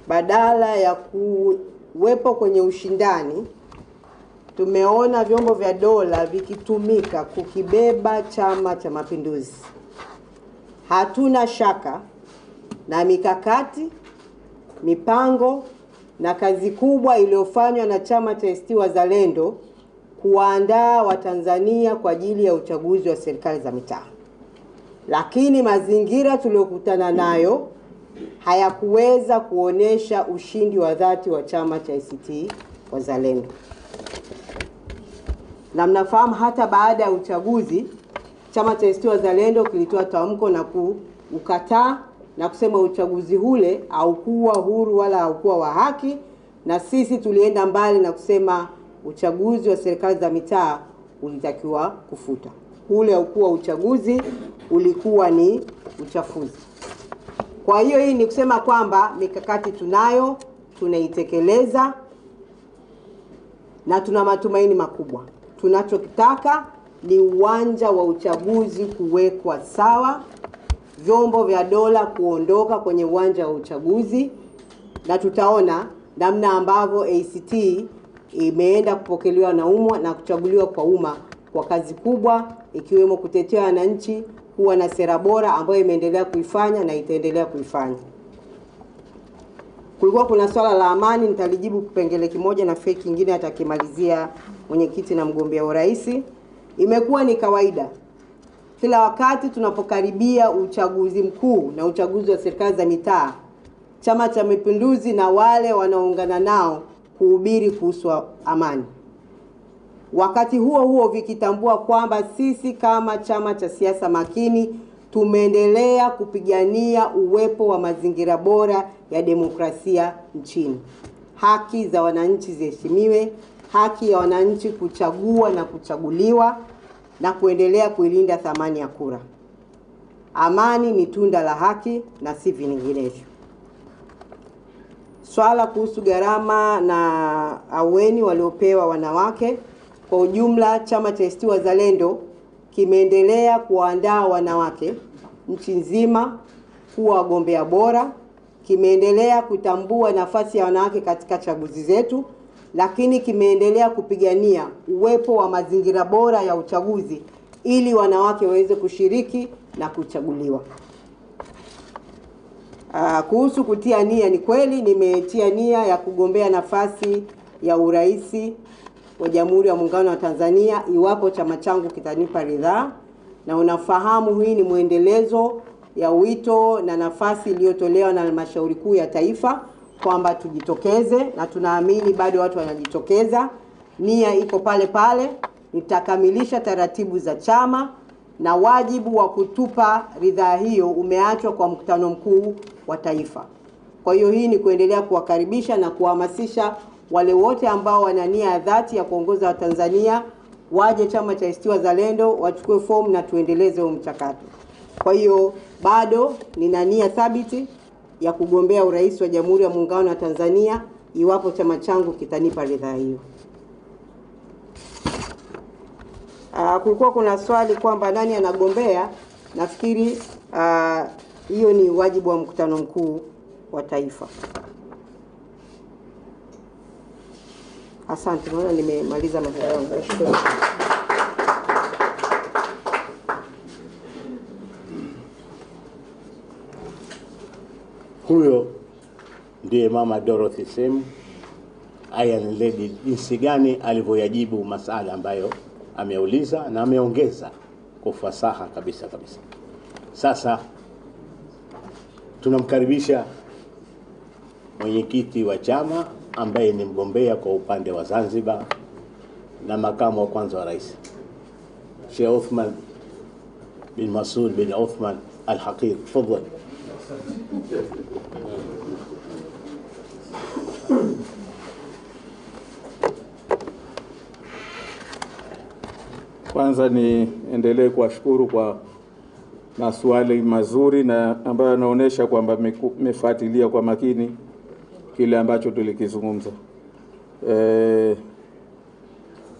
badala ya kuwepo kwenye ushindani, tumeona vyombo vya dola vikitumika kukibeba Chama cha Mapinduzi. Hatuna shaka na mikakati, mipango na kazi kubwa iliyofanywa na Chama cha ACT Wazalendo kuandaa Watanzania kwa ajili ya uchaguzi wa serikali za mitaa. Lakini mazingira tuliyokutana nayo hayakuweza kuonesha ushindi wa dhati wa Chama cha ACT Wazalendo. Na mnafahamu hata baada ya uchaguzi Chama cha ACT Wazalendo kilitoa tamko na kukataa na kusema uchaguzi ule haukuwa huru wala haukuwa wa haki, na sisi tulienda mbali na kusema uchaguzi wa serikali za mitaa ulitakiwa kufuta. Ule haukuwa uchaguzi, ulikuwa ni uchafuzi. Kwa hiyo hii ni kusema kwamba mikakati tunayo, tunaitekeleza na tuna matumaini makubwa. Tunachokitaka ni uwanja wa uchaguzi kuwekwa sawa, vyombo vya dola kuondoka kwenye uwanja wa uchaguzi, na tutaona namna ambavyo ACT imeenda kupokelewa na umma na kuchaguliwa kwa umma kwa kazi kubwa, ikiwemo kutetea wananchi, kuwa na sera bora ambayo imeendelea kuifanya na itaendelea kuifanya. Kulikuwa kuna swala la amani, nitalijibu kipengele kimoja na feki kingine atakimalizia mwenyekiti na mgombea urais. Imekuwa ni kawaida kila wakati tunapokaribia uchaguzi mkuu na uchaguzi wa serikali za mitaa, Chama cha Mapinduzi na wale wanaoungana nao kuhubiri kuhusu amani. Wakati huo huo vikitambua kwamba sisi kama chama cha siasa makini tumeendelea kupigania uwepo wa mazingira bora ya demokrasia nchini. Haki za wananchi ziheshimiwe, haki ya wananchi kuchagua na kuchaguliwa, na kuendelea kuilinda thamani ya kura. Amani ni tunda la haki na si vinginevyo. Swala kuhusu gharama na aweni waliopewa wanawake, kwa ujumla Chama cha ACT Wazalendo kimeendelea kuandaa wanawake nchi nzima kuwa wagombea bora, kimeendelea kutambua nafasi ya wanawake katika chaguzi zetu, lakini kimeendelea kupigania uwepo wa mazingira bora ya uchaguzi ili wanawake waweze kushiriki na kuchaguliwa. Kuhusu kutia nia, ni kweli nimetia nia ya kugombea nafasi ya urais wa Jamhuri ya Muungano wa Tanzania iwapo chama changu kitanipa ridhaa, na unafahamu hii ni muendelezo ya wito na nafasi iliyotolewa na Halmashauri Kuu ya Taifa kwamba tujitokeze, na tunaamini bado watu wanajitokeza. Nia iko pale pale. Nitakamilisha taratibu za chama na wajibu wa kutupa ridhaa hiyo umeachwa kwa mkutano mkuu wa taifa. Kwa hiyo hii ni kuendelea kuwakaribisha na kuhamasisha wale wote ambao wana nia ya dhati ya kuongoza Watanzania waje Chama cha ACT Wazalendo, wachukue fomu na tuendeleze huo mchakato. Kwa hiyo bado nina nia thabiti ya kugombea urais wa Jamhuri ya Muungano wa Tanzania iwapo chama changu kitanipa ridhaa hiyo. Kulikuwa kuna swali kwamba nani anagombea. Nafikiri hiyo ni wajibu wa mkutano mkuu wa taifa. Asante, naona nimemaliza maswali yangu. Huyo ndiye Mama Dorothy Semu, Iron Lady, jinsi gani alivyoyajibu masala ambayo ameuliza, na ameongeza kwa fasaha kabisa. Sasa tunamkaribisha mwenyekiti wa chama ambaye ni mgombea kwa upande wa Zanzibar na makamu wa kwanza wa rais, Sheikh Othman bin Masud bin Othman Al-Haqir. Tafadhali. Kwanza niendelee kuwashukuru kwa maswali mazuri na ambayo yanaonyesha kwamba mmefuatilia kwa makini kile ambacho tulikizungumza.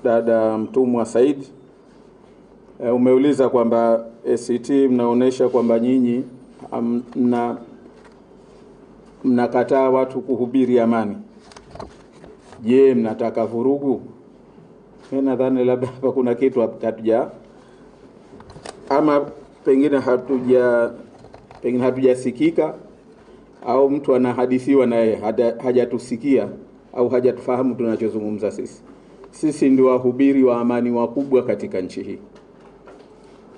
Dada Mtumwa Said, umeuliza kwamba ACT mnaonesha kwamba nyinyi mnakataa watu kuhubiri amani. Je, mnataka vurugu? Mimi nadhani labda hapa kuna kitu hatuja, ama pengine hatujasikika, au mtu anahadithiwa naye hajatusikia au hajatufahamu tunachozungumza sisi. Sisi ndio wahubiri wa amani wakubwa katika nchi hii.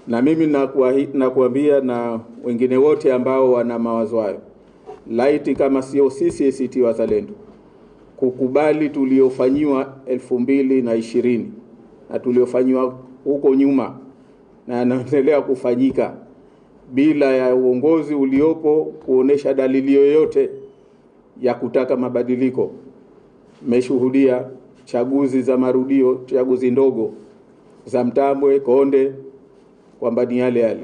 Na mimi nakuambia na wengine wote ambao wana mawazo hayo, laiti kama sio sisi ACT Wazalendo kukubali tuliofanyiwa 2020 na tuliofanyiwa huko nyuma na yanaendelea kufanyika bila ya uongozi uliopo kuonesha dalili yoyote ya kutaka mabadiliko. Mmeshuhudia chaguzi za marudio, chaguzi ndogo za Mtambwe, Konde, kwamba ni yale yale.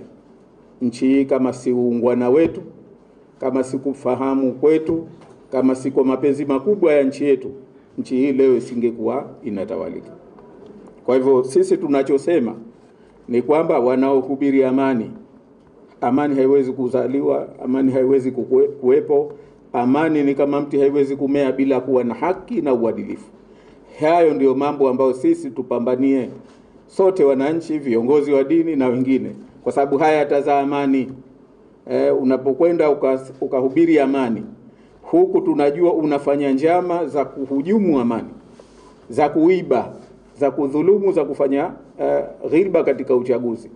Nchi hii kama si uungwana wetu, kama si kufahamu kwetu, kama si kwa mapenzi makubwa ya nchi yetu, nchi hii leo isingekuwa inatawalika. Kwa hivyo sisi tunachosema ni kwamba wanaohubiri amani, amani haiwezi kuzaliwa, amani haiwezi kuwepo. Amani ni kama mti, haiwezi kumea bila kuwa na haki na uadilifu. Hayo ndio mambo ambayo sisi tupambanie sote, wananchi, viongozi wa dini na wengine, kwa sababu haya yatazaa amani. Unapokwenda ukahubiri amani, huku tunajua unafanya njama za kuhujumu amani, za kuiba, za kudhulumu, za kufanya ghilba katika uchaguzi.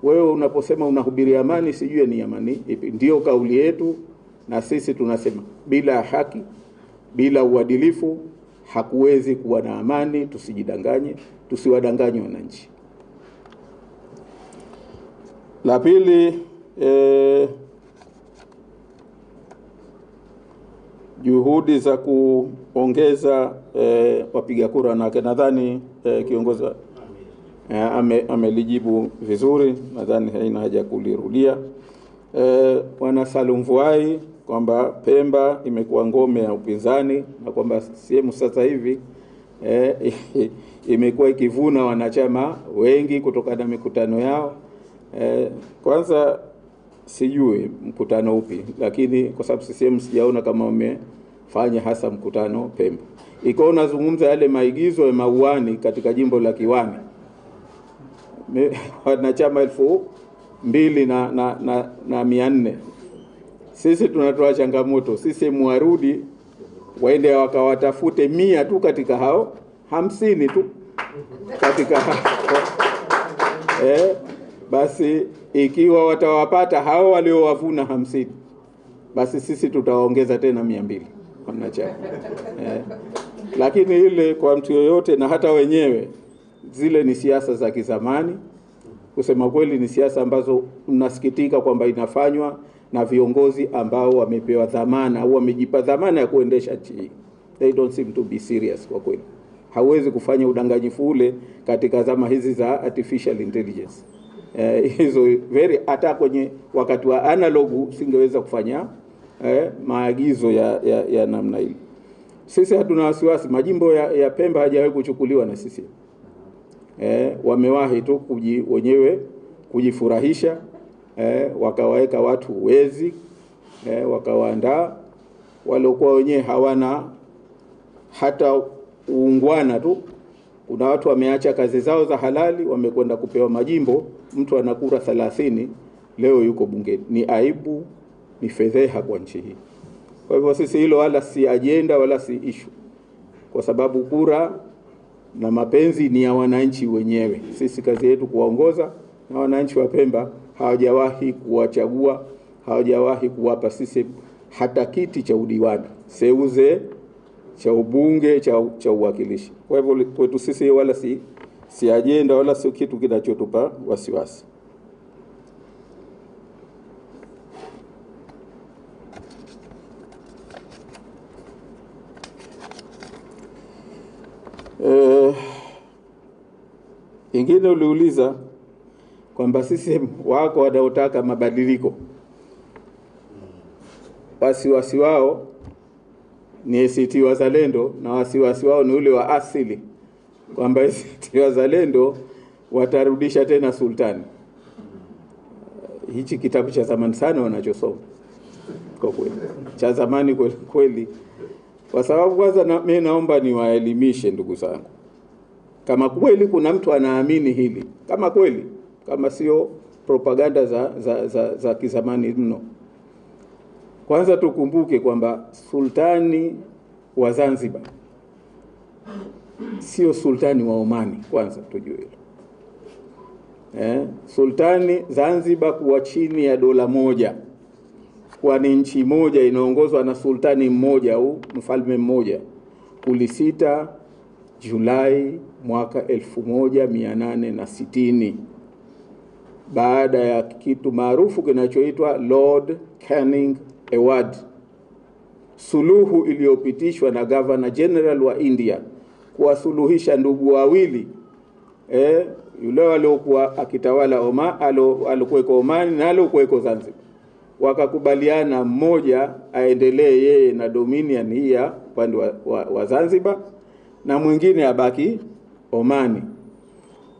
Wewe unaposema unahubiri amani, sijue ni amani ipi. Ndio kauli yetu, na sisi tunasema bila haki, bila uadilifu hakuwezi kuwa na amani. Tusijidanganye, tusiwadanganye wananchi. La pili, juhudi za kuongeza wapiga kura, na nadhani kiongozi amelijibu vizuri, nadhani haina haja kulirudia. Bwana Salum Vuai kwamba Pemba imekuwa ngome ya upinzani, na kwamba sehemu sasa hivi imekuwa ikivuna wanachama wengi kutokana na mikutano yao. Kwanza sijui mkutano upi, lakini kwa sababu CCM sijaona kama wamefanya hasa mkutano Pemba. Iko unazungumza yale maigizo ya mauani katika jimbo la Kiwani, wanachama 2,400. Sisi tunatoa changamoto, sisi muarudi waende wakawatafute 100 tu katika hao 50 tu katika basi ikiwa watawapata hao waliowavuna 50, basi sisi tutaongeza tena 200 wanachama. Lakini ile kwa mtu yoyote, na hata wenyewe, zile ni siasa za kizamani. Kusema kweli ni siasa ambazo mnasikitika kwamba inafanywa na viongozi ambao wamepewa dhamana au wamejipa dhamana ya kuendesha nchi hii. They don't seem to be serious kwa kweli. Hawezi kufanya udanganyifu ule katika zama hizi za artificial intelligence. Hizo very, hata kwenye wakati wa analogu singeweza kufanya maagizo ya namna hii. Sisi hatuna wasiwasi, majimbo ya Pemba hajawahi kuchukuliwa na sisi. Wamewahi tu wenyewe kujifurahisha, wakawaweka watu wezi, wakawaandaa waliokuwa wenyewe hawana hata uungwana tu. Kuna watu wameacha kazi zao za halali, wamekwenda kupewa majimbo. Mtu anakura 30 leo yuko bungeni. Ni aibu, ni fedheha kwa nchi hii. Kwa hivyo sisi hilo wala si agenda wala si issue, kwa sababu kura na mapenzi ni ya wananchi wenyewe. Sisi kazi yetu kuwaongoza, na wananchi wa Pemba hawajawahi kuwachagua, hawajawahi kuwapa sisi hata kiti cha udiwani, seuze cha ubunge, cha uwakilishi. Kwa hivyo kwetu sisi wala si agenda wala si kitu kinachotupa wasiwasi. Ingine uliuliza kwamba sisi wako wanaotaka mabadiliko, wasiwasi wao ni ACT Wazalendo, na wasiwasi wao ni ule wa asili kwamba ACT Wazalendo watarudisha tena sultani. Hichi kitabu cha zamani sana wanachosoma. kwa kweli, cha zamani kweli kweli. Kwa sababu kwanza mimi naomba niwaelimishe ndugu zangu, kama kweli kuna mtu anaamini hili, kama kweli, kama sio propaganda za kizamani mno. Kwanza tukumbuke kwamba sultani wa Zanzibar sio sultani wa Omani, kwanza tujue hilo. Sultani Zanzibar kuwa chini ya dola moja, kwa ni nchi moja inaongozwa na sultani mmoja au mfalme mmoja, kulisita Julai mwaka 1860 baada ya kitu maarufu kinachoitwa Lord Canning Award, suluhu iliyopitishwa na Governor General wa India kuwasuluhisha ndugu wawili, yule waliokuwa akitawala alikuweko Omani na alikuweko Zanzibar. Wakakubaliana mmoja aendelee yeye na dominion hii ya upande wa Zanzibar na mwingine abaki Omani.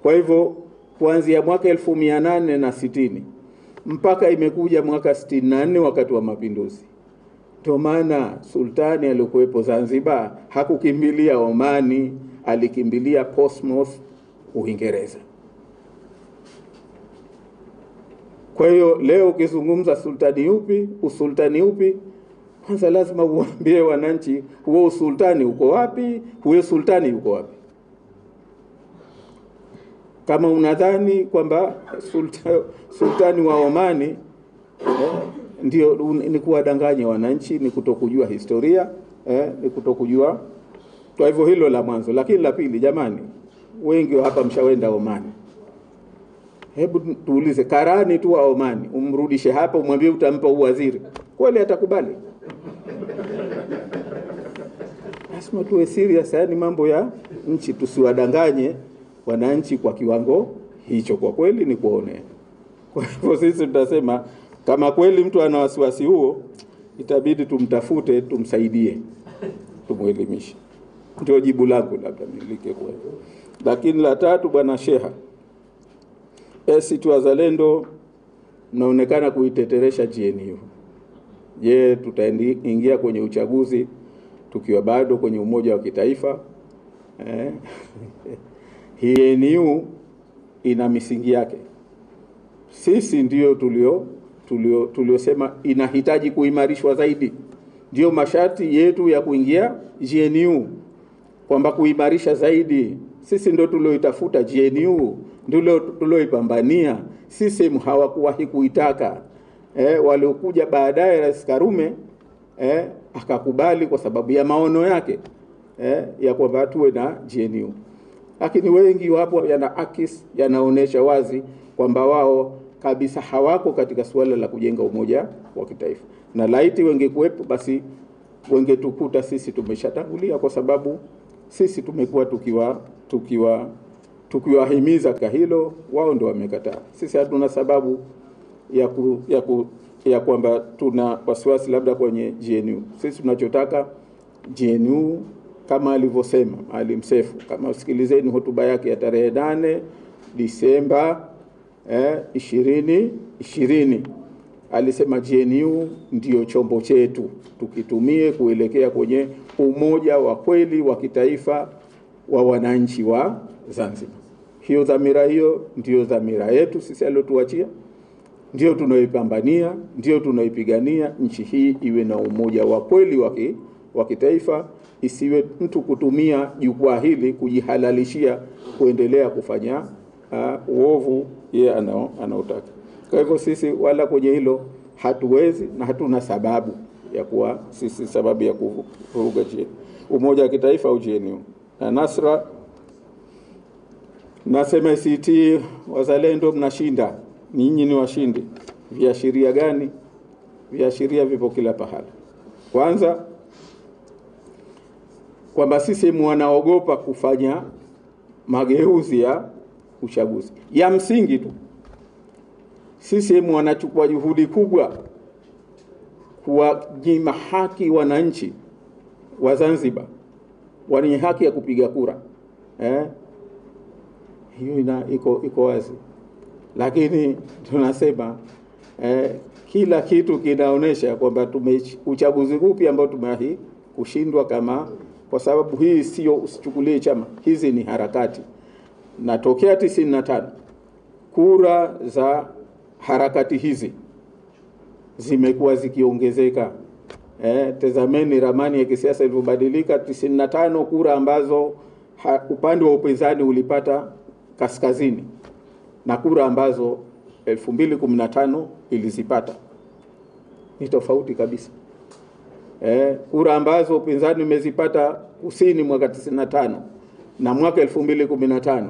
Kwa hivyo kuanzia mwaka 1860 mpaka imekuja mwaka 64 wakati wa mapinduzi, ndio maana sultani alikuwepo Zanzibar hakukimbilia Omani, alikimbilia Portsmouth, Uingereza. Kwa hiyo leo ukizungumza sultani upi, usultani upi, kwanza lazima uambie wananchi huo usultani uko wapi, huo sultani uko wapi. Kama unadhani kwamba sultani wa Omani ndio, ni kuwadanganya wananchi, ni kutokujua historia, ni kutokujua. Kwa hivyo hilo la mwanzo. Lakini la pili, jamani, wengi hapa mshawenda Omani. Hebu tuulize, karani tu wa Omani umrudishe hapa umwambie utampa uwaziri, kweli atakubali? Lazima tuwe serious, yani mambo ya nchi, tusiwadanganye wananchi kwa kiwango hicho, kwa kweli ni kuone. Kwa hivyo sisi tutasema kama kweli mtu ana wasiwasi huo, itabidi tumtafute, tumsaidie, tumuelimishe. Ndio jibu langu labda nilike kwa. Lakini la tatu, bwana Sheha, ACT Wazalendo naonekana kuiteteresha GNU. Je, tutaingia kwenye uchaguzi tukiwa bado kwenye umoja wa kitaifa? GNU ina misingi yake. Sisi ndio tuliosema inahitaji kuimarishwa zaidi. Ndio masharti yetu ya kuingia GNU, kwamba kuimarisha zaidi. Sisi ndio tulioitafuta GNU, ndio tulioipambania. Sisi hawakuwahi kuitaka. Waliokuja baadaye Rais Karume akakubali kwa sababu ya maono yake ya kwamba tuwe na GNU. Lakini wengi wapo yanaonesha wazi kwamba wao kabisa hawako katika suala la kujenga umoja wa kitaifa. Na laiti wengekuwepo, basi wengetukuta sisi tumeshatangulia, kwa sababu sisi tumekuwa tukiwahimiza kwa hilo, wao ndio wamekataa. Sisi hatuna sababu ya kwamba tuna wasiwasi labda kwenye GNU. Sisi tunachotaka GNU kama alivyosema Maalim Seif, kama usikilizeni hotuba yake ya tarehe 8 Disemba 2020, alisema GNU ndio chombo chetu, tukitumie kuelekea kwenye umoja wa kweli wa kitaifa wa wananchi wa Zanzibar. Hiyo dhamira, hiyo ndio dhamira yetu sisi aliyotuachia, ndio tunaipambania, ndio tunaipigania. Nchi hii iwe na umoja wa kweli wa kitaifa, isiwe mtu kutumia jukwaa hili kujihalalishia kuendelea kufanya uovu yeye anaotaka. Kwa hivyo sisi wala kwenye hilo hatuwezi na hatuna sababu ya kuwa sisi sababu ya kuvuruga umoja wa kitaifa au GNU. Na Nasra, nasema ACT Wazalendo mnashinda, ninyi ni washindi. Viashiria gani? Viashiria vipo kila pahala. Kwanza, kwamba sisi wanaogopa kufanya mageuzi ya uchaguzi ya msingi tu. Sisi wanachukua juhudi kubwa kuwanyima haki wananchi wa Zanzibar wenye haki ya kupiga kura. Hiyo iko wazi. Lakini tunasema kila kitu kinaonesha kwamba uchaguzi upi ambao tumewahi kushindwa, kama kwa sababu hii sio, usichukulie chama, hizi ni harakati. Na tokea 95 kura za harakati hizi zimekuwa zikiongezeka. Tazameni ramani ya kisiasa ilivyobadilika. 95 kura ambazo upande wa upinzani ulipata kaskazini, na kura ambazo 2015 ilizipata ni tofauti kabisa. Kura ambazo upinzani umezipata kusini mwaka 95 na mwaka 2015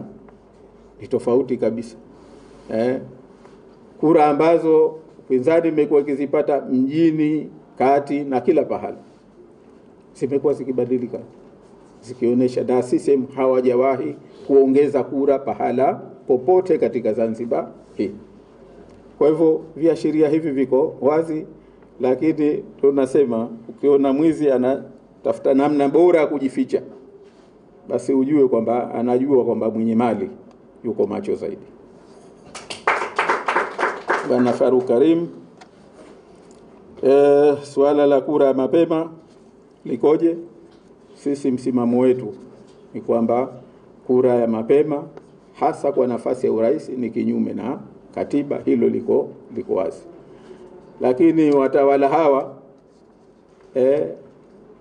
ni tofauti kabisa. Kura ambazo upinzani imekuwa ikizipata mjini, kati na kila pahali zimekuwa zikibadilika, zikionyesha na CCM hawajawahi kuongeza kura pahala popote katika Zanzibar hii. Kwa hivyo viashiria hivi viko wazi, lakini tunasema ukiona mwizi anatafuta namna bora ya kujificha, basi ujue kwamba anajua kwamba mwenye mali yuko macho zaidi. Bwana Faruk Karim, suala la kura ya mapema likoje? Sisi msimamo wetu ni kwamba kura ya mapema hasa kwa nafasi ya urais ni kinyume na katiba, hilo liko wazi. Lakini watawala hawa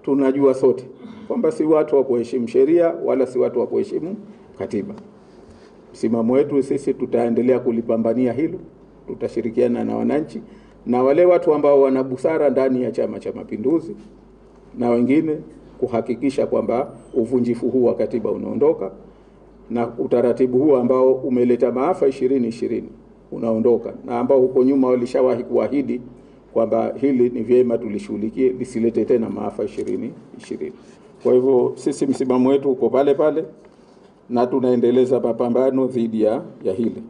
tunajua sote kwamba si watu wa kuheshimu sheria wala si watu wa kuheshimu katiba. Msimamo wetu sisi, tutaendelea kulipambania hilo, tutashirikiana na wananchi na wale watu ambao wana busara ndani ya Chama cha Mapinduzi na wengine kuhakikisha kwamba uvunjifu huu wa katiba unaondoka na utaratibu huu ambao umeleta maafa 2020 unaondoka, na ambao huko nyuma walishawahi kuahidi kwamba hili ni vyema tulishughulikie lisilete tena maafa 2020. Kwa hivyo sisi msimamo wetu uko pale pale na tunaendeleza mapambano dhidi ya hili.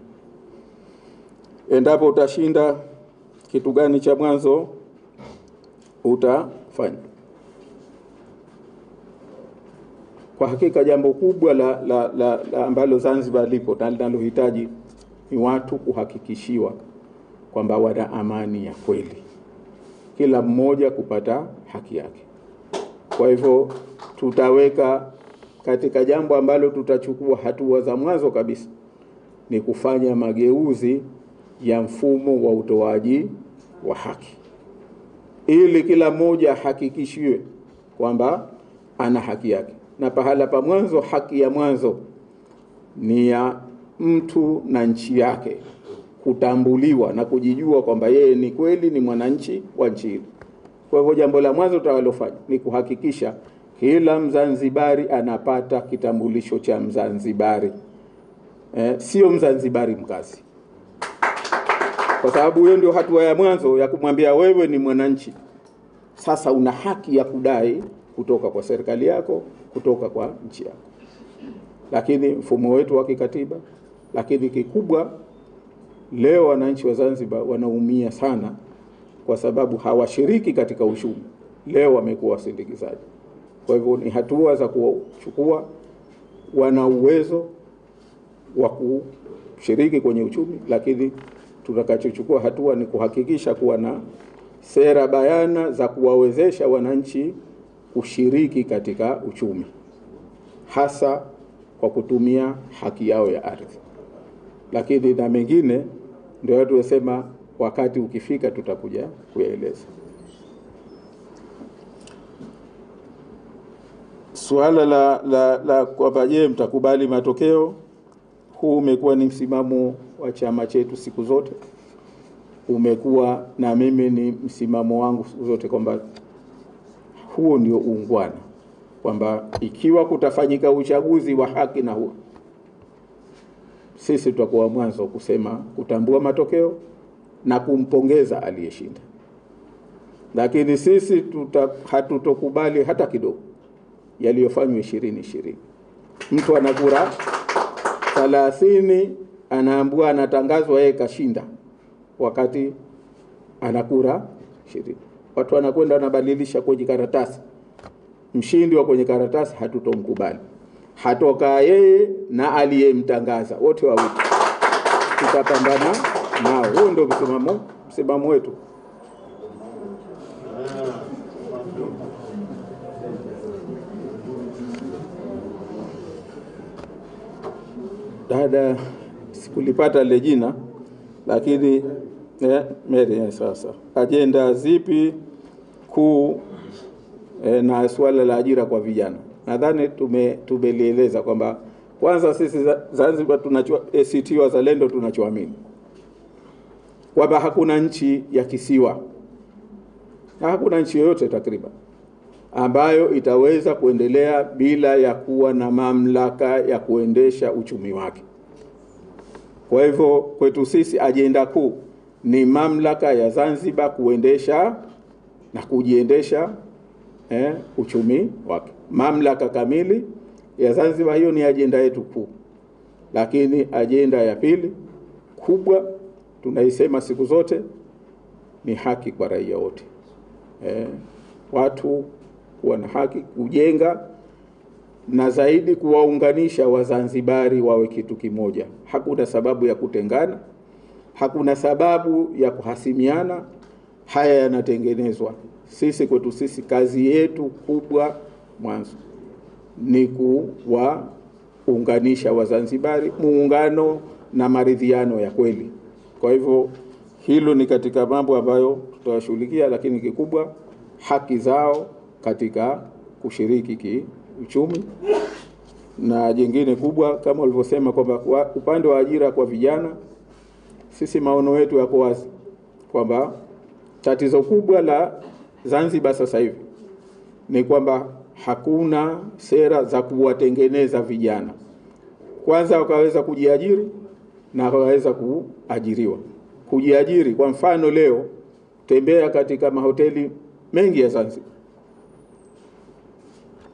Endapo utashinda, kitu gani cha mwanzo utafanya? Kwa hakika jambo kubwa la ambalo Zanzibar lipo na linalohitaji ni watu kuhakikishiwa kwamba wana amani ya kweli, kila mmoja kupata haki yake. Kwa hivyo tutaweka katika jambo ambalo tutachukua hatua za mwanzo kabisa ni kufanya mageuzi ya mfumo wa utoaji wa haki, ili kila mmoja hakikishiwe kwamba ana haki yake. Na pahala pa mwanzo, haki ya mwanzo ni ya mtu na nchi yake kutambuliwa na kujijua kwamba yeye ni kweli ni mwananchi wa nchi hii. Kwa hivyo jambo la mwanzo tutalofanya ni kuhakikisha kila Mzanzibari anapata kitambulisho cha Mzanzibari, sio Mzanzibari mkazi, kwa sababu hiyo ndio hatua ya mwanzo ya kumwambia wewe ni mwananchi. Sasa una haki ya kudai kutoka kwa serikali yako, kutoka kwa nchi yako. Lakini mfumo wetu wa kikatiba, lakini kikubwa leo wananchi wa Zanzibar wanaumia sana kwa sababu hawashiriki katika uchumi. Leo wamekuwa wasindikizaji. Kwa hivyo ni hatua za kuchukua, wana uwezo wa kushiriki kwenye uchumi, lakini tutakachochukua hatua ni kuhakikisha kuwa na sera bayana za kuwawezesha wananchi kushiriki katika uchumi, hasa kwa kutumia haki yao ya ardhi. Lakini na mengine ndio watu wasema wakati ukifika tutakuja kuyaeleza. Suala la kwamba je, mtakubali matokeo, huu umekuwa ni msimamo wa chama chetu siku zote. Umekuwa na mimi ni msimamo wangu siku zote kwamba huo ndio uungwana, kwamba ikiwa kutafanyika uchaguzi wa haki na huru, sisi tutakuwa mwanzo kusema kutambua matokeo na kumpongeza aliyeshinda. Lakini sisi hatutokubali hata kidogo yaliyofanywa 2020. Mtu ana kura 30 anaambiwa anatangazwa yeye kashinda wakati ana kura 20. Watu wanakwenda wanabadilisha kwenye karatasi. Mshindi wa kwenye karatasi hatutomkubali. Hatoka yeye na aliyemtangaza, wote wawili tutapambana nao. Huo ndio msimamo wetu. baada sikulipata ile jina, lakini Mary sasa ajenda zipi kuu na swala la ajira kwa vijana. Nadhani tumelieleza kwamba kwanza sisi Zanzibar ACT Wazalendo tunachoamini kwamba hakuna nchi ya kisiwa na hakuna nchi yoyote takriban ambayo itaweza kuendelea bila ya kuwa na mamlaka ya kuendesha uchumi wake. Kwa hivyo kwetu sisi ajenda kuu ni mamlaka ya Zanzibar kuendesha na kujiendesha uchumi wake. Mamlaka kamili ya Zanzibar, hiyo ni ajenda yetu kuu. Lakini ajenda ya pili kubwa tunaisema siku zote ni haki kwa raia wote. Watu kuwa na haki, kujenga na zaidi kuwaunganisha Wazanzibari wawe kitu kimoja. Hakuna sababu ya kutengana, hakuna sababu ya kuhasimiana. Haya yanatengenezwa. Sisi kwetu sisi kazi yetu kubwa mwanzo ni kuwaunganisha Wazanzibari, muungano na maridhiano ya kweli. Kwa hivyo hilo ni katika mambo ambayo tutawashughulikia, lakini kikubwa haki zao katika kushiriki kiuchumi. Na jingine kubwa kama ulivyosema kwamba upande wa ajira kwa vijana, sisi maono yetu yako wazi kwamba tatizo kubwa la Zanzibar sasa hivi ni kwamba hakuna sera za kuwatengeneza vijana kwanza wakaweza kujiajiri na wakaweza kuajiriwa. Kujiajiri, kwa mfano leo tembea katika mahoteli mengi ya Zanzibar,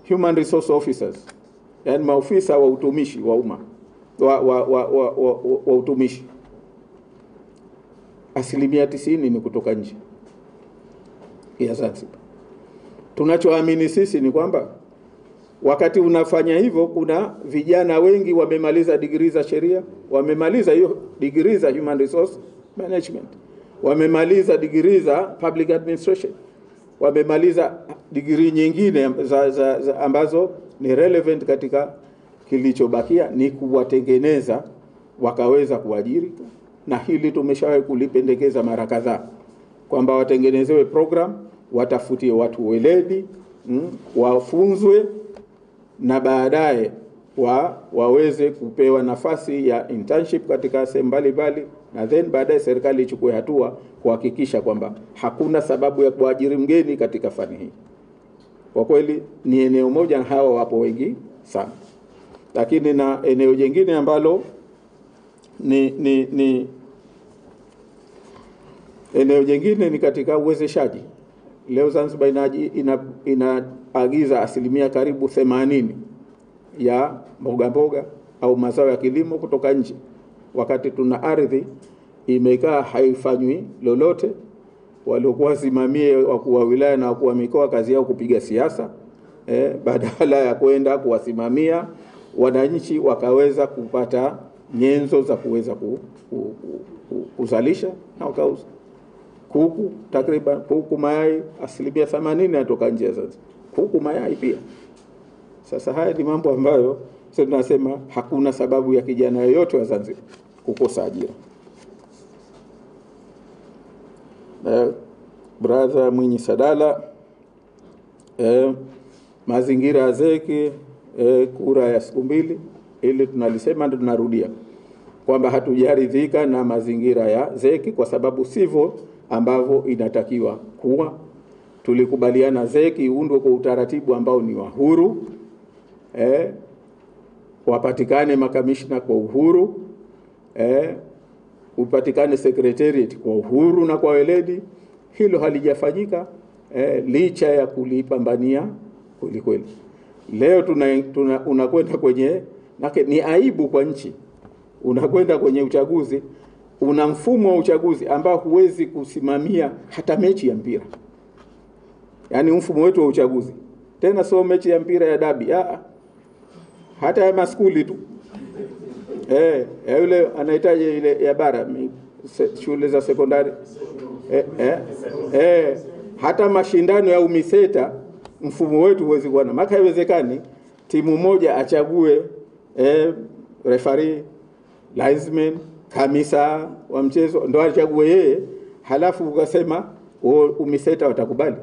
human resource officers, yani maofisa wa utumishi wa umma wa utumishi, 90% ni kutoka nje ya Zanzibar. Tunachoamini sisi ni kwamba wakati unafanya hivyo, kuna vijana wengi wamemaliza degree za sheria, wamemaliza hiyo degree za human resource management, wamemaliza degree za public administration, wamemaliza degree nyingine za ambazo ni relevant katika kilichobakia ni kuwatengeneza wakaweza kuajiri. Na hili tumeshawahi kulipendekeza mara kadhaa kwamba watengenezewe program, watafutie watu weledi, wafunzwe na baadaye waweze kupewa nafasi ya internship katika sehemu mbalimbali, na then baadaye serikali ichukue hatua kuhakikisha kwamba hakuna sababu ya kuajiri mgeni katika fani hii. Kwa kweli ni eneo moja, na hawa wapo wengi sana. Lakini na eneo jingine ambalo eneo jingine ni katika uwezeshaji. Leo Zanzibar inaagiza asilimia karibu 80 ya mboga au mazao ya kilimo kutoka nje, wakati tuna ardhi imekaa haifanywi lolote. Waliokuwa wasimamie wakuu wa wilaya na wakuu wa mikoa kazi yao kupiga siasa, badala ya kwenda kuwasimamia wananchi wakaweza kupata nyenzo za kuweza kuzalisha na wakauza. Kuku takriban kuku mayai asilimia 80 yanatoka nje sasa. Kuku mayai pia. Sasa haya ni mambo ambayo sisi tunasema hakuna sababu ya kijana yoyote wa Zanzibar kukosa ajira. Brother Mwinyi Sadala, mazingira ya zeki, kura ya siku 2, ili tunalisema ndio tunarudia kwamba hatujaridhika na mazingira ya zeki kwa sababu sivyo ambavyo inatakiwa kuwa. Tulikubaliana zeki iundwe kwa utaratibu ambao ni wa huru, wapatikane makamishna kwa uhuru, upatikane secretariat kwa uhuru na kwa weledi. Hilo halijafanyika licha ya kulipambania kweli. Leo unakwenda kwenye, ni aibu kwa nchi, unakwenda kwenye uchaguzi, una mfumo wa uchaguzi ambao huwezi kusimamia hata mechi ya mpira. Yani mfumo wetu wa uchaguzi, tena sio mechi ya mpira ya dabi, hata ya maskuli tu. Yule anahitaji ile ya bara shule za sekondari, hata mashindano ya UMISETA mfumo wetu huwezi kuona. Maka haiwezekani timu moja achague referee, linesman, kamisa wa mchezo ndo achague yeye, halafu ukasema UMISETA watakubali?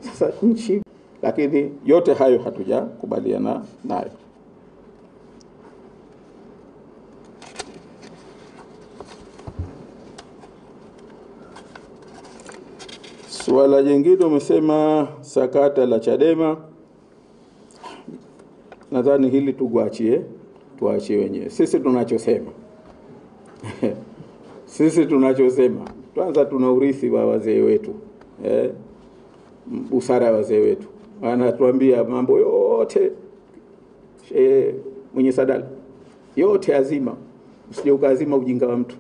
Sasa nchi, lakini yote hayo hatujakubaliana nayo. Swala jingine umesema sakata la Chadema. Nadhani hili tuachie wenyewe. Sisi tunachosema kwanza, tuna urithi wa wazee wetu, busara wazee wetu wanatuambia mambo yote, mwenye sadala yote azima, usije ukazima ujinga wa mtu.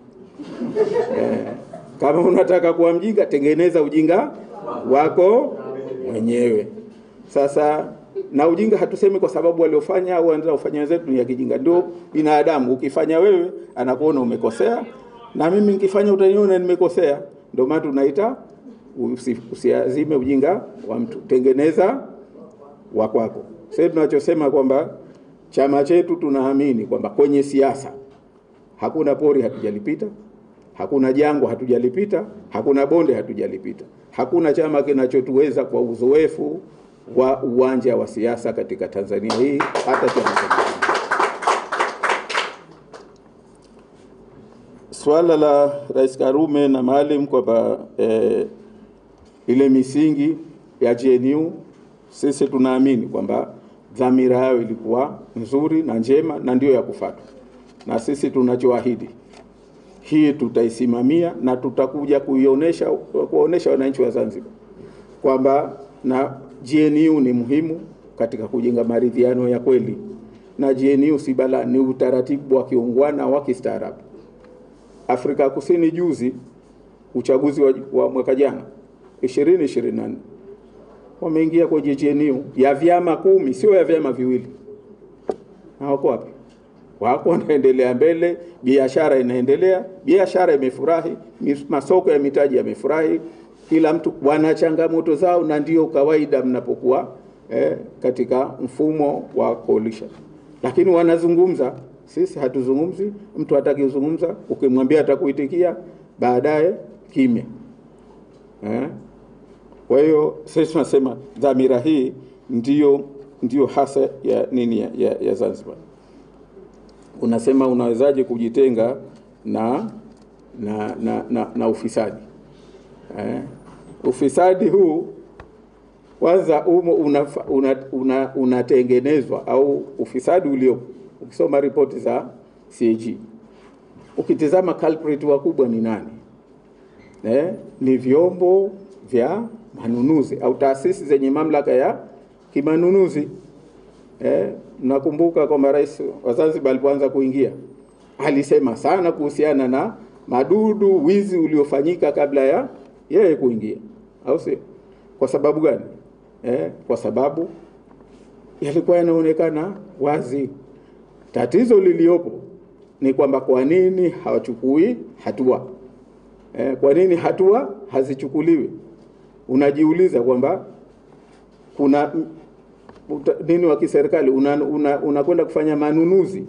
Kama unataka kuwa mjinga, tengeneza ujinga wako mwenyewe. Sasa na ujinga hatusemi kwa sababu waliofanya au wanaenda kufanya wenzetu ni ya kijinga. Ndio binadamu, ukifanya wewe anakuona umekosea, na mimi nikifanya utaniona nimekosea. Ndio maana tunaita usiazime ujinga wa mtu, tengeneza wa kwako. Sasa tunachosema kwamba chama chetu tunaamini kwamba kwenye siasa hakuna pori hatujalipita, hakuna jangwa hatujalipita, hakuna bonde hatujalipita. Hakuna chama kinachotuweza kwa uzoefu wa uwanja wa siasa katika Tanzania hii, hata chama chetu. Swala la Rais Karume na Maalim kwamba ile misingi ya GNU, sisi tunaamini kwamba dhamira yao ilikuwa nzuri na njema na ndio ya kufuatwa. Na sisi tunachoahidi, hii tutaisimamia na tutakuja kuonesha wananchi wa Zanzibar kwamba na GNU ni muhimu katika kujenga maridhiano ya kweli. Na GNU si bala, ni utaratibu wa kiungwana wa kistaarabu. Afrika Kusini juzi, uchaguzi wa mwaka jana 2024, wameingia kwenye GNU ya vyama 10, sio ya vyama viwili. Na wako wapi? Wako wanaendelea mbele, biashara inaendelea, biashara imefurahi, masoko ya mitaji yamefurahi, kila mtu wana changamoto zao, na ndio kawaida mnapokuwa katika mfumo wa coalition. Lakini wanazungumza, sisi hatuzungumzi. Mtu hataki kuzungumza, ukimwambia atakuitikia, baadaye kimya. Kwa hiyo sisi tunasema dhamira hii ndio hasa ya nini ya Zanzibar. Unasema unawezaje kujitenga na ufisadi? Ufisadi huu kwanza unatengenezwa au ufisadi ulio, ukisoma ripoti za CAG, ukitizama culprit wakubwa ni nani? Ni vyombo vya manunuzi au taasisi zenye mamlaka ya kimanunuzi. Nakumbuka kwamba Rais wa Zanzibar alipoanza kuingia alisema sana kuhusiana na madudu, wizi uliofanyika kabla ya yeye kuingia, au si? Kwa sababu gani? Kwa sababu yalikuwa yanaonekana wazi. Tatizo liliopo ni kwamba kwa nini hawachukui hatua? Kwa nini hatua hazichukuliwi? Unajiuliza kwamba kuna nini wa kiserikali unakwenda kufanya manunuzi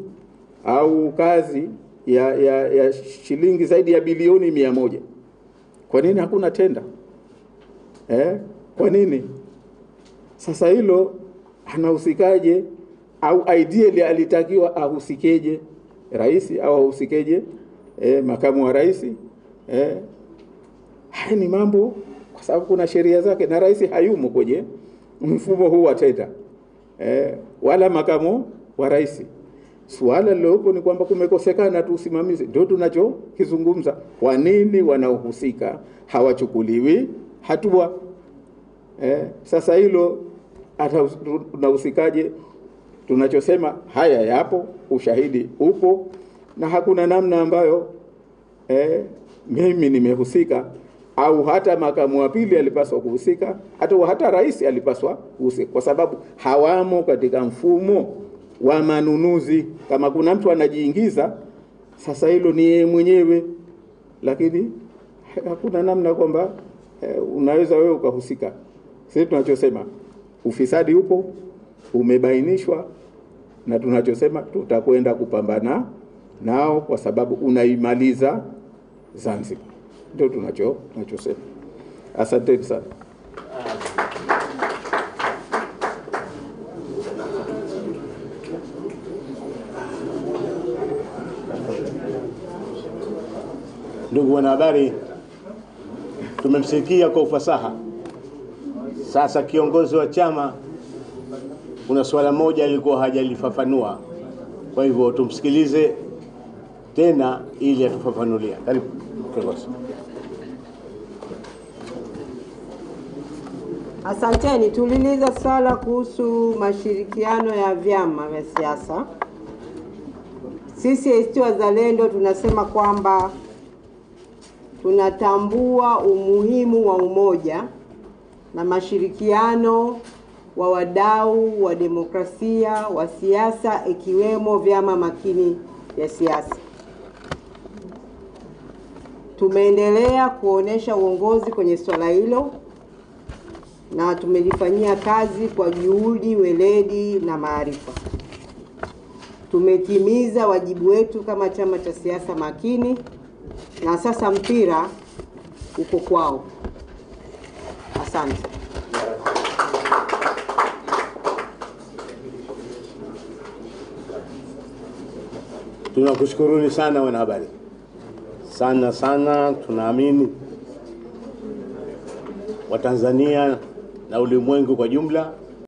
au kazi ya shilingi zaidi ya bilioni 100. Kwa nini hakuna tenda? Kwa nini? Sasa hilo anahusikaje? Au ideally alitakiwa ahusikeje rais au ahusikeje makamu wa rais? Haya ni mambo, kwa sababu kuna sheria zake, na rais hayumo kwenye mfumo huu wa tenda, wala makamu wa rais. Swala lilopo ni kwamba kumekosekana tu usimamizi. Ndio tunachokizungumza. Kwa nini wanaohusika hawachukuliwi hatua? Sasa hilo tunahusikaje? Tunachosema haya yapo, ushahidi upo, na hakuna namna ambayo mimi nimehusika au hata makamu wa pili alipaswa kuhusika, hata rais alipaswa kuhusika, kwa sababu hawamo katika mfumo wa manunuzi. Kama kuna mtu anajiingiza, sasa hilo ni yeye mwenyewe, lakini hakuna namna kwamba unaweza wewe ukahusika. Sisi tunachosema ufisadi upo, umebainishwa, na tunachosema tutakwenda kupambana nao kwa sababu unaimaliza Zanzibar. Ndio tunachosema. Asante sana. Ndugu wanahabari, tumemsikia kwa ufasaha. Sasa kiongozi wa chama kuna swala moja alikuwa hajalifafanua, kwa hivyo tumsikilize tena ili atufafanulia. Karibu kiongozi. Asanteni. Tuliuliza swala kuhusu mashirikiano ya vyama vya siasa. Sisi ACT Wazalendo tunasema kwamba tunatambua umuhimu wa umoja na mashirikiano wa wadau wa demokrasia wa siasa, ikiwemo vyama makini vya siasa. Tumeendelea kuonesha uongozi kwenye swala hilo na tumelifanyia kazi kwa juhudi, weledi na maarifa. Tumetimiza wajibu wetu kama chama cha siasa makini, na sasa mpira uko kwao. Asante. Tunakushukuruni sana wanahabari. Sana tunaamini Watanzania na ulimwengu kwa jumla